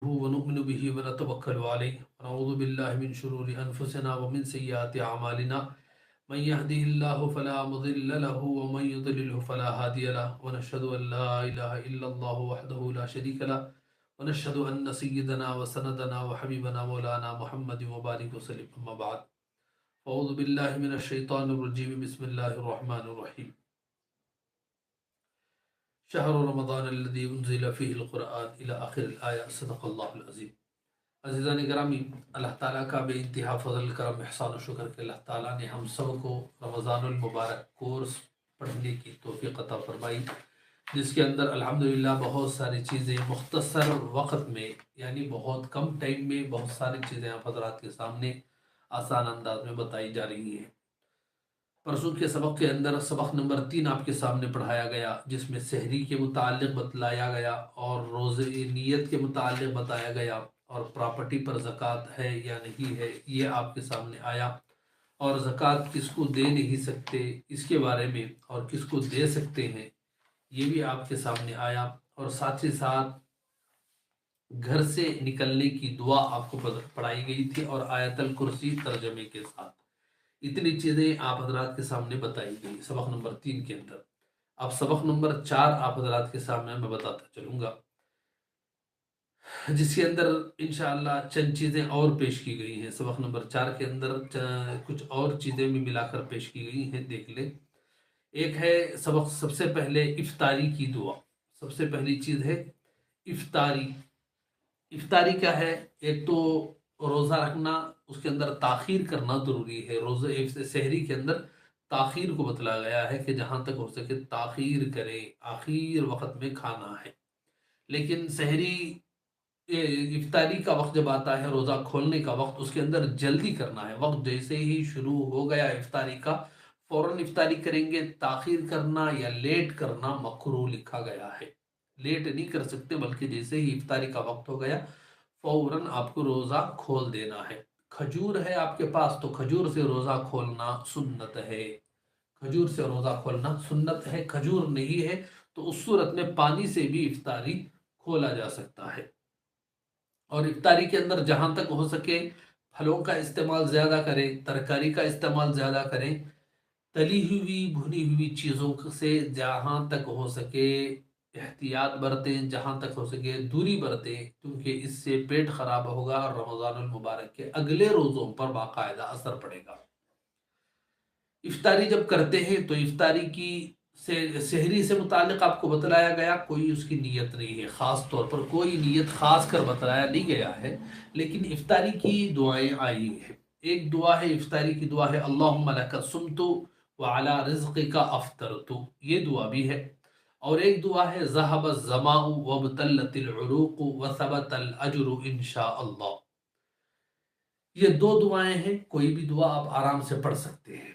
ونؤمن به ونتوكل عليه ونعوذ بالله من شرور أنفسنا ومن سيئات أعمالنا من يهده الله فلا مضل له ومن يضلله فلا هادي له ونشهد أن لا إله إلا الله وحده لا شريك له ونشهد أن سيدنا وسندنا وحبيبنا مولانا محمد وبارك وسلم أما بعد أعوذ بالله من الشيطان الرجيم بسم الله الرحمن الرحيم شهر رمضان الذي انزل فيه القرآن الى آخر الآية صدق اللہ العظیم۔ عزیزان گرامی، اللہ تعالیٰ کا بے انتہا فضل کرم احسان و شکر کہ اللہ تعالیٰ نے ہم سب کو رمضان المبارک کورس پڑھنے کی توفیق عطا فرمائی، جس کے اندر الحمدللہ بہت ساری چیزیں مختصر وقت میں، یعنی بہت کم ٹائم میں بہت ساری چیزیں آپ حضرات کے سامنے آسان انداز میں بتائی جا رہی ہیں۔ پرسوں کے سبق کے اندر سبق نمبر 3 آپ کے سامنے پڑھایا گیا، جس میں سحری کے متعلق بتلایا گیا اور روزے نیت کے متعلق بتایا گیا، اور پراپرٹی پر زکوٰۃ ہے یا نہیں ہے یہ آپ کے سامنے آیا، اور زکوٰۃ کس کو دے نہیں سکتے اس کے بارے میں، اور کس کو دے سکتے ہیں یہ بھی آپ کے سامنے آیا، اور ساتھ ہی ساتھ گھر سے نکلنے کی دعا آپ کو پڑھائی گئی تھی، اور آیت الکرسی ترجمے کے ساتھ۔ اتنی چیزیں آپ حضرات کے سامنے بتائی گئی سبق نمبر 3 کے اندر۔ اب سبق نمبر 4 آپ حضرات کے سامنے میں بتاتا چلوں گا، جس کے اندر انشاءاللہ چند چیزیں اور پیش کی گئی ہیں۔ سبق نمبر 4 کے اندر کچھ اور چیزیں بھی ملا کر پیش کی گئی ہیں، دیکھ لیں۔ ایک ہے سبق سب سے پہلے افطاری کی دعا۔ سب سے پہلی چیز ہے افطاری۔ افطاری کیا ہے؟ ایک تو روزہ رکھنا، اس کے اندر تاخیر کرنا ضروری ہے۔ روزہ سحری کے اندر تاخیر کو بتلایا گیا ہے کہ جہاں تک ہو سکے تاخیر کریں، آخر وقت میں کھانا ہے۔ لیکن سحری افطاری کا وقت جب آتا ہے، روزہ کھولنے کا وقت، اس کے اندر جلدی کرنا ہے۔ وقت جیسے ہی شروع ہو گیا افطاری کا، فوراً افطاری کریں گے۔ تاخیر کرنا یا لیٹ کرنا مکروہ لکھا گیا ہے۔ لیٹ نہیں کر سکتے، بلکہ جیسے ہی افطاری کا وقت ہو گیا فوراً آپ کو روزہ کھول دینا ہے۔ کھجور ہے آپ کے پاس تو کھجور سے روزہ کھولنا سنت ہے۔ کھجور سے روزہ کھولنا سنت ہے۔ کھجور نہیں ہے تو اس صورت میں پانی سے بھی افطاری کھولا جا سکتا ہے۔ اور افطاری کے اندر جہاں تک ہو سکے پھلوں کا استعمال زیادہ کریں، ترکاری کا استعمال زیادہ کریں، تلی ہوئی بھنی ہوئی چیزوں سے جہاں تک ہو سکے احتیاط برتیں، جہاں تک ہو سکے دوری برتیں، کیونکہ اس سے پیٹ خراب ہوگا اور رمضان المبارک کے اگلے روزوں پر باقاعدہ اثر پڑے گا۔ افطاری جب کرتے ہیں تو افطاری کی سحری سے متعلق آپ کو بتلایا گیا، کوئی اس کی نیت نہیں ہے، خاص طور پر کوئی نیت خاص کر بتلایا نہیں گیا ہے، لیکن افطاری کی دعائیں آئی ہیں۔ ایک دعا ہے افطاری کی دعا ہے اللہم لک صمت وعلی رزقک افطرت، یہ دعا بھی ہے۔ اور ایک دعا ہے ذہب الظماء وابتلت العروق وثبت الاجر انشاءاللہ۔ یہ دو دعائیں ہیں، کوئی بھی دعا آپ آرام سے پڑھ سکتے ہیں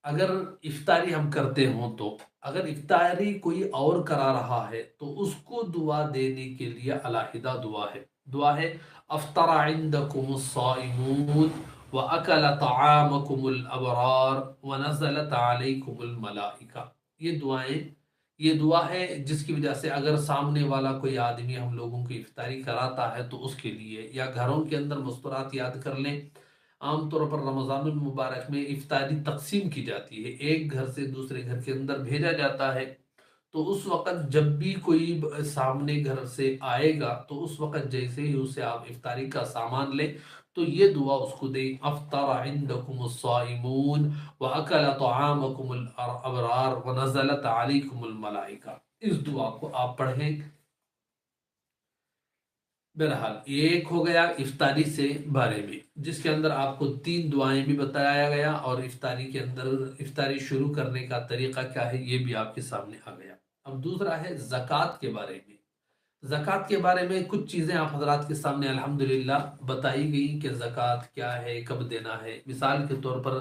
اگر افطاری ہم کرتے ہوں تو۔ اگر افطاری کوئی اور کرا رہا ہے تو اس کو دعا دینے کے لیے علیحدہ دعا ہے۔ دعا ہے افطر عندکم الصائمون واکل طعامکم الابرار ونزلت علیکم الملائکہ۔ یہ دعا ہے جس کی وجہ سے اگر سامنے والا کوئی آدمی ہم لوگوں کی افطاری کراتا ہے تو اس کے لیے، یا گھروں کے اندر مستورات یاد کر لیں۔ عام طور پر رمضان المبارک میں افطاری تقسیم کی جاتی ہے، ایک گھر سے دوسرے گھر کے اندر بھیجا جاتا ہے، تو اس وقت جب بھی کوئی سامنے گھر سے آئے گا تو اس وقت جیسے ہی اسے آپ افطاری کا سامان لیں تو یہ دعا اس کو دیں افطر عندکم الصائمون واکل طعامکم الابرار ونزلت علیکم الملائکہ۔ اس دعا کو آپ پڑھیں۔ بہرحال ایک ہو گیا افطاری سے بارے میں، جس کے اندر آپ کو 3 دعائیں بھی بتایا گیا، اور افطاری کے اندر افطاری شروع کرنے کا طریقہ کیا ہے یہ بھی آپ کے سامنے آ گیا۔ اب دوسرا ہے زکوٰۃ کے بارے میں۔ زکوٰۃ کے بارے میں کچھ چیزیں آپ حضرات کے سامنے الحمدللہ بتائی گئی کہ زکوٰۃ کیا ہے، کب دینا ہے۔ مثال کے طور پر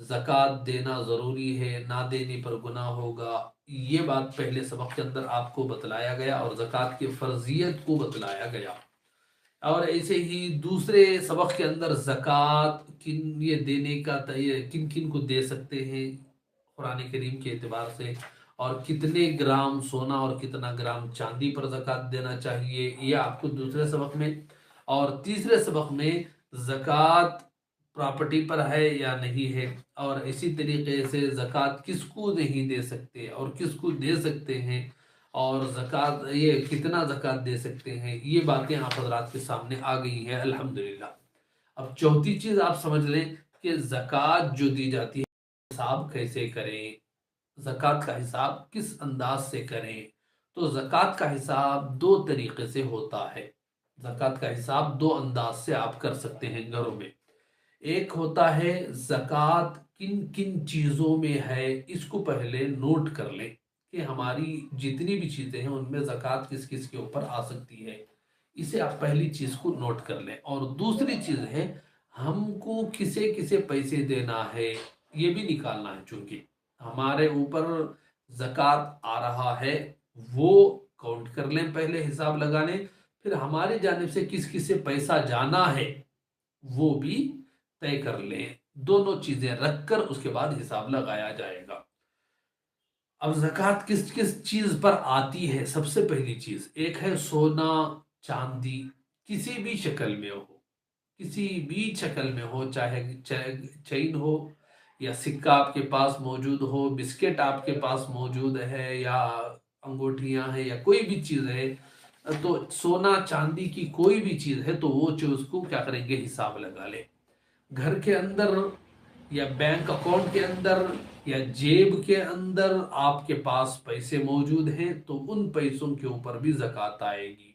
زکوٰۃ دینا ضروری ہے، نہ دینے پر گناہ ہوگا، یہ بات پہلے سبق کے اندر آپ کو بتلایا گیا، اور زکوٰۃ کی فرضیت کو بتلایا گیا۔ اور ایسے ہی دوسرے سبق کے اندر زکوٰۃ یہ دینے کا کن کن کو دے سکتے ہیں قرآن کریم کے اعتبار سے، اور کتنے گرام سونا اور کتنا گرام چاندی پر زکوٰۃ دینا چاہیے، یہ آپ کو دوسرے سبق میں اور تیسرے سبق میں زکوٰۃ پراپرٹی پر ہے یا نہیں ہے، اور اسی طریقے سے زکوٰۃ کس کو نہیں دے سکتے اور کس کو دے سکتے ہیں، اور زکوٰۃ یہ کتنا زکوٰۃ دے سکتے ہیں، یہ باتیں آپ حضرات کے سامنے آ گئی ہیں الحمدللہ۔ اب چوتھی چیز آپ سمجھ لیں کہ زکوٰۃ جو دی جاتی ہے حساب کیسے کریں، زکوٰۃ کا حساب کس انداز سے کریں۔ تو زکوٰۃ کا حساب دو طریقے سے ہوتا ہے، زکوٰۃ کا حساب دو انداز سے آپ کر سکتے ہیں گھروں میں۔ ایک ہوتا ہے زکوٰۃ کن کن چیزوں میں ہے، اس کو پہلے نوٹ کر لیں کہ ہماری جتنی بھی چیزیں ہیں ان میں زکوٰۃ کس کس کے اوپر آ سکتی ہے، اسے آپ پہلی چیز کو نوٹ کر لیں۔ اور دوسری چیز ہے ہم کو کسے کسے پیسے دینا ہے، یہ بھی نکالنا ہے، چونکہ ہمارے اوپر زکوٰۃ آ رہا ہے وہ کاؤنٹ کر لیں، پہلے حساب لگا لیں، پھر ہماری جانب سے کس کس سے پیسہ جانا ہے وہ بھی طے کر لیں۔ دونوں چیزیں رکھ کر اس کے بعد حساب لگایا جائے گا۔ اب زکوٰۃ کس کس چیز پر آتی ہے؟ سب سے پہلی چیز ایک ہے سونا چاندی، کسی بھی شکل میں ہو، کسی بھی شکل میں ہو، چاہے چین ہو یا سکہ آپ کے پاس موجود ہو، بسکٹ آپ کے پاس موجود ہے یا انگوٹھیاں ہیں یا کوئی بھی چیز ہے، تو سونا چاندی کی کوئی بھی چیز ہے تو وہ چیز کو کیا کریں گے، حساب لگا لیں۔ گھر کے اندر یا بینک اکاؤنٹ کے اندر یا جیب کے اندر آپ کے پاس پیسے موجود ہیں تو ان پیسوں کے اوپر بھی زکوٰۃ آئے گی۔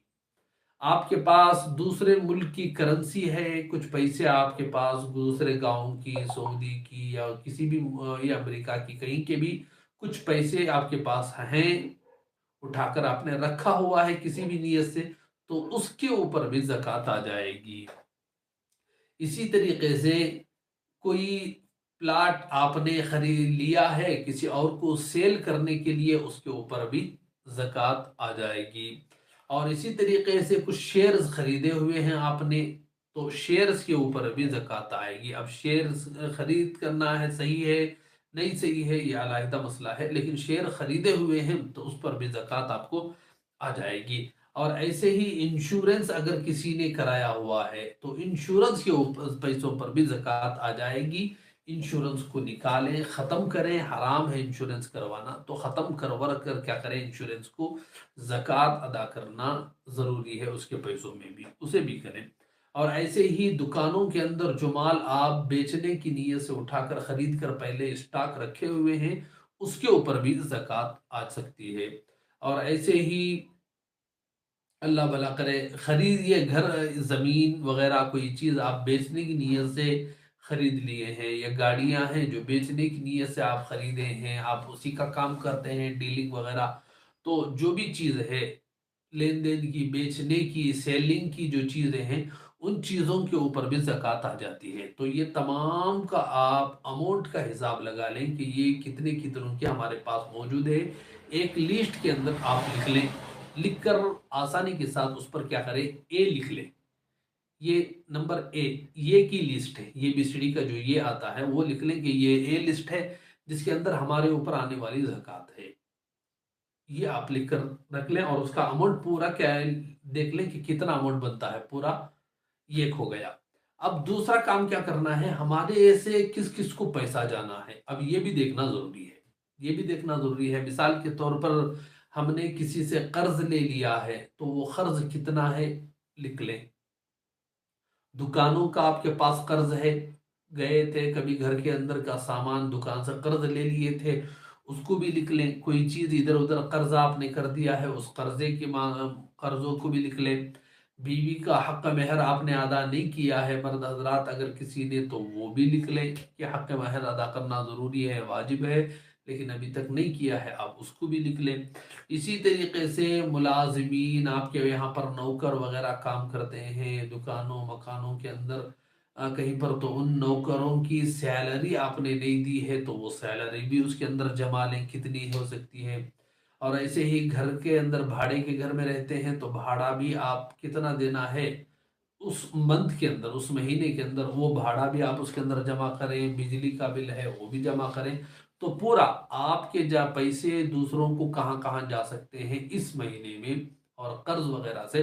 آپ کے پاس دوسرے ملک کی کرنسی ہے، کچھ پیسے آپ کے پاس دوسرے گاؤں کی، سعودی کی یا کسی بھی یا امریکہ کی کہیں کے بھی کچھ پیسے آپ کے پاس ہیں، اٹھا کر آپ نے رکھا ہوا ہے کسی بھی نیت سے، تو اس کے اوپر بھی زکوٰۃ آ جائے گی۔ اسی طریقے سے کوئی پلاٹ آپ نے خرید لیا ہے کسی اور کو سیل کرنے کے لیے، اس کے اوپر بھی زکوٰۃ آ جائے گی۔ اور اسی طریقے سے کچھ شیئرز خریدے ہوئے ہیں آپ نے تو شیئرز کے اوپر بھی زکوٰۃ آئے گی۔ اب شیئرز خرید کرنا ہے، صحیح ہے نہیں صحیح ہے یہ علیحدہ مسئلہ ہے، لیکن شیئر خریدے ہوئے ہیں تو اس پر بھی زکوٰۃ آپ کو آ جائے گی۔ اور ایسے ہی انشورنس اگر کسی نے کرایا ہوا ہے تو انشورنس کے پیسوں پر بھی زکوٰۃ آ جائے گی۔ انشورنس کو نکالیں، ختم کریں، حرام ہے انشورنس کروانا، تو ختم کروا کر کیا کریں، انشورنس کو زکوٰۃ ادا کرنا ضروری ہے، اس کے پیسوں میں بھی اسے بھی کریں۔ اور ایسے ہی دکانوں کے اندر جو مال آپ بیچنے کی نیت سے اٹھا کر خرید کر پہلے اسٹاک رکھے ہوئے ہیں اس کے اوپر بھی زکوٰۃ آ سکتی ہے۔ اور ایسے ہی اللہ بھلا کرے خرید یہ گھر زمین وغیرہ کوئی چیز آپ بیچنے کی نیت سے خرید لیے ہیں، یا گاڑیاں ہیں جو بیچنے کی نیت سے آپ خریدے ہیں، آپ اسی کا کام کرتے ہیں ڈیلنگ وغیرہ، تو جو بھی چیز ہے لین دین کی، بیچنے کی، سیلنگ کی جو چیزیں ہیں ان چیزوں کے اوپر بھی زکوٰۃ آ جاتی ہے۔ تو یہ تمام کا آپ اماؤنٹ کا حساب لگا لیں کہ یہ کتنے کتنوں کے ہمارے پاس موجود ہے، ایک لسٹ کے اندر آپ لکھ لیں، لکھ کر آسانی کے ساتھ اس پر کیا کریں، اے لکھ لیں، یہ نمبر اے یہ کی لسٹ ہے، یہ BCD کا جو یہ آتا ہے وہ لکھ لیں کہ یہ اے لسٹ ہے جس کے اندر ہمارے اوپر آنے والی زکوٰۃ ہے، یہ آپ لکھ کر رکھ لیں، اور اس کا اماؤنٹ پورا کیا ہے دیکھ لیں کہ کتنا اماؤنٹ بنتا ہے پورا، یہ ہو گیا۔ اب دوسرا کام کیا کرنا ہے، ہمارے ایسے کس کس کو پیسہ جانا ہے، اب یہ بھی دیکھنا ضروری ہے، یہ بھی دیکھنا ضروری ہے۔ مثال کے طور پر ہم نے کسی سے قرض لے لیا ہے تو وہ قرض کتنا ہے لکھ لیں۔ دکانوں کا آپ کے پاس قرض ہے، گئے تھے کبھی گھر کے اندر کا سامان دکان سے قرض لے لیے تھے اس کو بھی لکھ لیں، کوئی چیز ادھر ادھر قرض آپ نے کر دیا ہے اس قرضے کی قرضوں کو بھی لکھ لیں۔ بیوی کا حق مہر آپ نے ادا نہیں کیا ہے مرد حضرات اگر کسی نے تو وہ بھی لکھ لیں کہ حق مہر ادا کرنا ضروری ہے، واجب ہے، لیکن ابھی تک نہیں کیا ہے، آپ اس کو بھی لکھ لیں۔ اسی طریقے سے ملازمین آپ کے یہاں پر نوکر وغیرہ کام کرتے ہیں دکانوں مکانوں کے اندر کہیں پر، تو ان نوکروں کی سیلری آپ نے نہیں دی ہے تو وہ سیلری بھی اس کے اندر جما لیں کتنی ہو سکتی ہے۔ اور ایسے ہی گھر کے اندر بھاڑے کے گھر میں رہتے ہیں تو بھاڑا بھی آپ کتنا دینا ہے اس منتھ کے اندر، اس مہینے کے اندر، وہ بھاڑا بھی آپ اس کے اندر جمع کریں، بجلی کا بل ہے وہ بھی جمع کریں، تو پورا آپ کے پیسے دوسروں کو کہاں کہاں جا سکتے ہیں اس مہینے میں اور قرض وغیرہ سے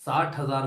60,000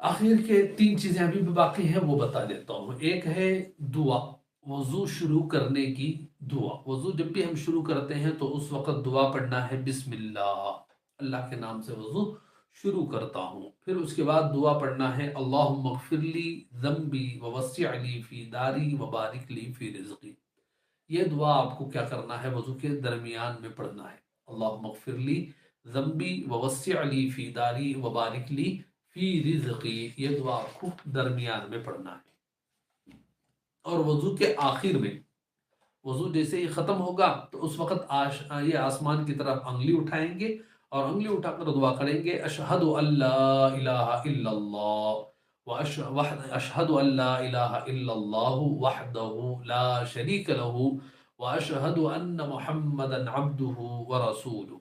آخر کے 3 چیزیں ابھی بھی باقی ہیں، وہ بتا دیتا ہوں۔ ایک ہے دعا، وضو شروع کرنے کی دعا۔ وضو جب بھی ہم شروع کرتے ہیں تو اس وقت دعا پڑھنا ہے، بسم اللہ، اللہ کے نام سے وضو شروع کرتا ہوں۔ پھر اس کے بعد دعا پڑھنا ہے، اللہم اغفر لی ذنبی ووسع لی فی داری وبارک لی فی رزقی۔ یہ دعا آپ کو کیا کرنا ہے، وضو کے درمیان میں پڑھنا ہے، اللہم اغفر لی ذنبی ووسع لی فی داری وبارک لی فی رزقی۔ یہ دعا آپ کو درمیان میں پڑھنا ہے۔ اور وضو کے آخر میں، وضو جیسے ہی ختم ہوگا تو اس وقت یہ آسمان کی طرف انگلی اٹھائیں گے اور انگلی اٹھا کر دعا کریں گے، اشہد ان لا الہ الا اللہ واشہد ان لا الہ الا اللہ وحدہ لا شریک لہ واشہد ان محمدا عبدہ ورسولہ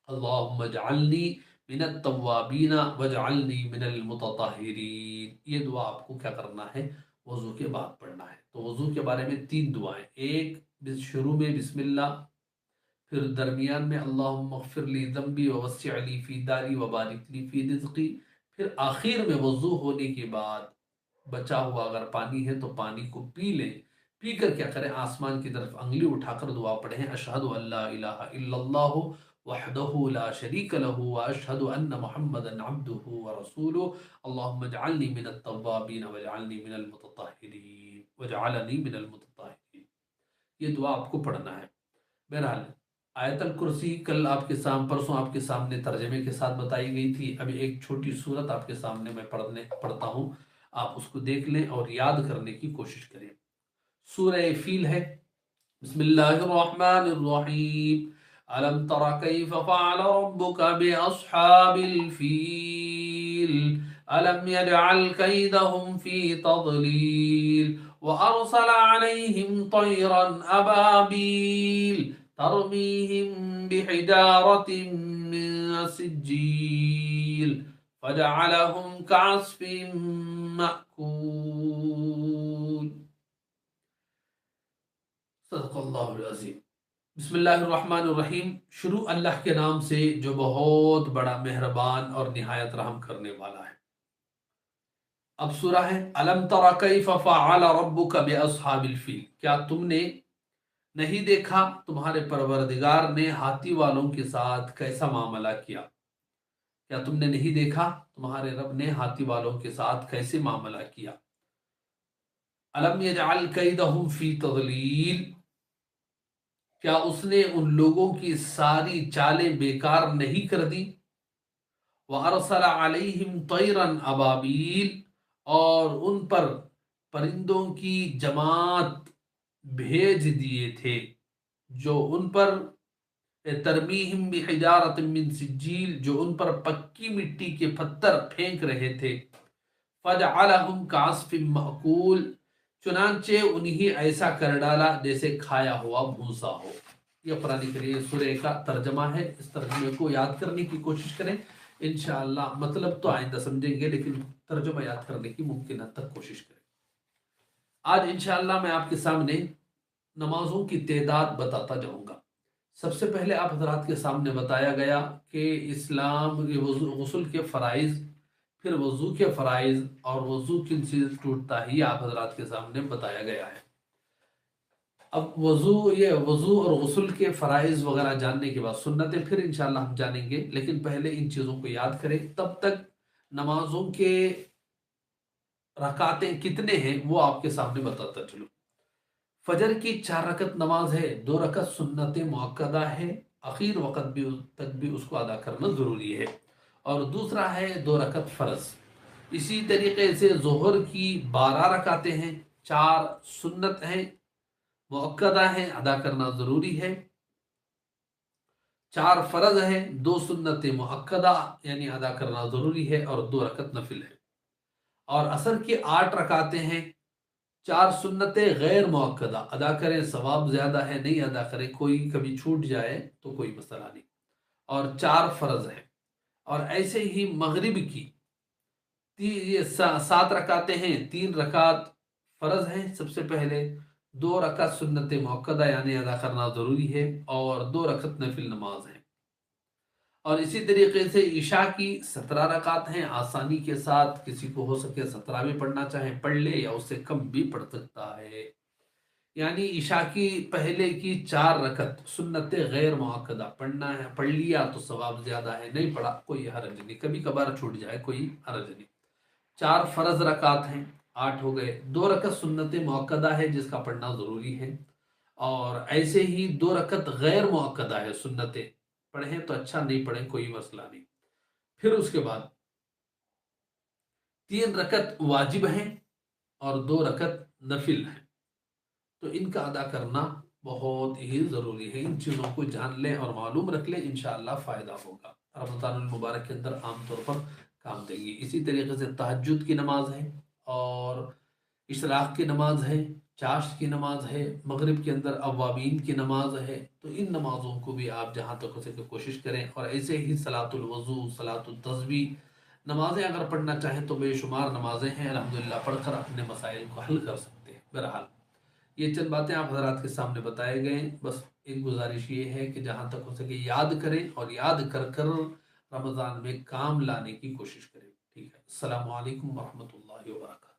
اللہم اجعلنی من التوابین واجعلنی من المتطہرین۔ یہ دعا آپ کو کیا کرنا ہے، وضو کے بعد پڑھنا ہے۔ تو وضو کے بارے میں 3 دعائیں، ایک شروع میں بسم اللہ، پھر درمیان میں اللہم اغفر لی ذنبی ووسع لی فی داری وبارک لی فی رزقی، پھر آخر میں وضو ہونے کے بعد بچا ہوا اگر پانی ہے تو پانی کو پی لیں، پی کر کیا کریں، آسمان کی طرف انگلی اٹھا کر دعا پڑھیں، اشہد ان لا الہ الا اللہ وحدہ لا شریک لہ واشہد ان محمدا عبدہ ورسولہ اللہم اجعلنی من التوابین واجعلنی من المتطہرین واجعلنی من المتطہرین۔ یہ دعا آپ کو پڑھنا ہے۔ بہرحال آیت الکرسی کل آپ کے سامنے، پرسوں آپ کے سامنے ترجمے کے ساتھ بتائی گئی تھی۔ ابھی ایک چھوٹی صورت آپ کے سامنے میں پڑھتا ہوں، آپ اس کو دیکھ لیں اور یاد کرنے کی کوشش کریں۔ سورہ فیل ہے، بسم اللہ الرحمن الرحیم، الم تر کیف فعل ربک باصحاب الفیل الم یجعل کیدہم فی تضلیل وارسل علیہم طیرا ابابیل ترمیہم بحجارت من سجیل فجعلہم کعصف مأکول۔ صدق اللہ العظیم۔ بسم اللہ الرحمن الرحیم، شروع اللہ کے نام سے جو بہت بڑا مہربان اور نہایت رحم کرنے والا ہے۔ اب سورہ ہے الم تر کیف فعل ربک باصحاب الفیل، کیا تم نے نہیں دیکھا تمہارے پروردگار نے ہاتھی والوں کے ساتھ کیسا معاملہ کیا؟ کیا تم نے نہیں دیکھا تمہارے رب نے ہاتھی والوں کے ساتھ کیسے معاملہ کیا؟ الم یجعل کیدہم فی تضلیل، کیا اس نے ان لوگوں کی ساری چالیں بیکار نہیں کر دی؟ وَأَرْسَلَ عَلَيْهِمْ طَيْرًا أَبَابِيلَ، اور ان پر پرندوں کی جماعت بھیج دیے تھے جو ان پر ترمیہم بحجارت من سجیل، جو ان پر پکی مٹی کے پتھر پھینک رہے تھے، فجعلہم کعصف مأکول، چنانچہ انہیں ایسا کر ڈالا جیسے کھایا ہوا بھوسا ہو۔ یہ قرآن کریم سورہ کا ترجمہ ہے، اس ترجمے کو یاد کرنے کی کوشش کریں، انشاءاللہ مطلب تو آئندہ سمجھیں گے لیکن ترجمہ یاد کرنے کی ممکن حد تک کوشش کریں۔ آج انشاءاللہ میں آپ کے سامنے نمازوں کی تعداد بتاتا جاؤں گا۔ سب سے پہلے آپ حضرات کے سامنے بتایا گیا کہ اسلام غسل کے فرائض، پھر وضو کے فرائض اور وضو کن سے ٹوٹتا ہے، یہ آپ حضرات کے سامنے بتایا گیا ہے۔ اب وضو اور غسل کے فرائض وغیرہ جاننے کے بعد سنتیں پھر انشاءاللہ ہم جانیں گے، لیکن پہلے ان چیزوں کو یاد کریں، تب تک نمازوں کے رکعتیں کتنے ہیں وہ آپ کے سامنے بتاتا چلوں۔ فجر کی 4 رکعت نماز ہے، 2 رکعت سنت مؤکدہ ہے، اخیر وقت بھی تک بھی اس کو ادا کرنا ضروری ہے، اور دوسرا ہے 2 رکعت فرض۔ اسی طریقے سے ظہر کی 12 رکعتیں ہیں، 4 سنت ہیں مؤکدہ ہیں، ادا کرنا ضروری ہے، 4 فرض ہیں، 2 سنت مؤکدہ یعنی ادا کرنا ضروری ہے، اور 2 رکعت نفل ہے۔ اور عصر کی 8 رکعتیں ہیں، 4 سنتیں غیر مؤکدہ، ادا کریں ثواب زیادہ ہے، نہیں ادا کریں کوئی کبھی چھوٹ جائے تو کوئی مسئلہ نہیں، اور 4 فرض ہیں۔ اور ایسے ہی مغرب کی 7 رکعتیں ہیں، 3 رکعت فرض ہیں سب سے پہلے، 2 رکعت سنت مؤکدہ یعنی ادا کرنا ضروری ہے، اور 2 رکعت نفل نماز ہے۔ اور اسی طریقے سے عشاء کی 17 رکعت ہیں آسانی کے ساتھ، کسی کو ہو سکے 17 بھی پڑھنا چاہے پڑھ لے، یا اس سے کم بھی پڑھ سکتا ہے۔ یعنی عشاء کی پہلے کی 4 رکعت سنت غیر مؤکدہ پڑھنا ہے، پڑھ لیا تو ثواب زیادہ ہے، نہیں پڑھا کوئی حرج نہیں، کبھی کبھار چھوٹ جائے کوئی حرج نہیں۔ 4 فرض رکعت ہیں، 8 ہو گئے۔ 2 رکعت سنت مؤکدہ ہے جس کا پڑھنا ضروری ہے، اور ایسے ہی 2 رکعت غیر مؤکدہ ہے سنتیں، پڑھیں تو اچھا، نہیں پڑھیں کوئی مسئلہ نہیں۔ پھر اس کے بعد 3 رکعت واجب ہیں اور 2 رکعت نفل ہیں، تو ان کا ادا کرنا بہت ہی ضروری ہے۔ ان چیزوں کو جان لیں اور معلوم رکھ لیں، انشاءاللہ فائدہ ہوگا، رمضان المبارک کے اندر عام طور پر کام دیں گی۔ اسی طریقے سے تہجد کی نماز ہے، اور اشراق کی نماز ہے، چاشت کی نماز ہے، مغرب کے اندر اوابین کی نماز ہے، تو ان نمازوں کو بھی آپ جہاں تک ہو سکے کوشش کریں۔ اور ایسے ہی صلاۃ الوضو، صلاۃ التسبیح نمازیں اگر پڑھنا چاہیں تو بے شمار نمازیں ہیں، الحمدللہ پڑھ کر اپنے مسائل کو حل کر سکتے ہیں۔ بہرحال یہ چند باتیں آپ حضرات کے سامنے بتائے گئے، بس ایک گزارش یہ ہے کہ جہاں تک ہو سکے یاد کریں، اور یاد کر کر رمضان میں کام لانے کی کوشش کریں۔ ٹھیک ہے، السلام علیکم ورحمۃ اللہ وبرکاتہ۔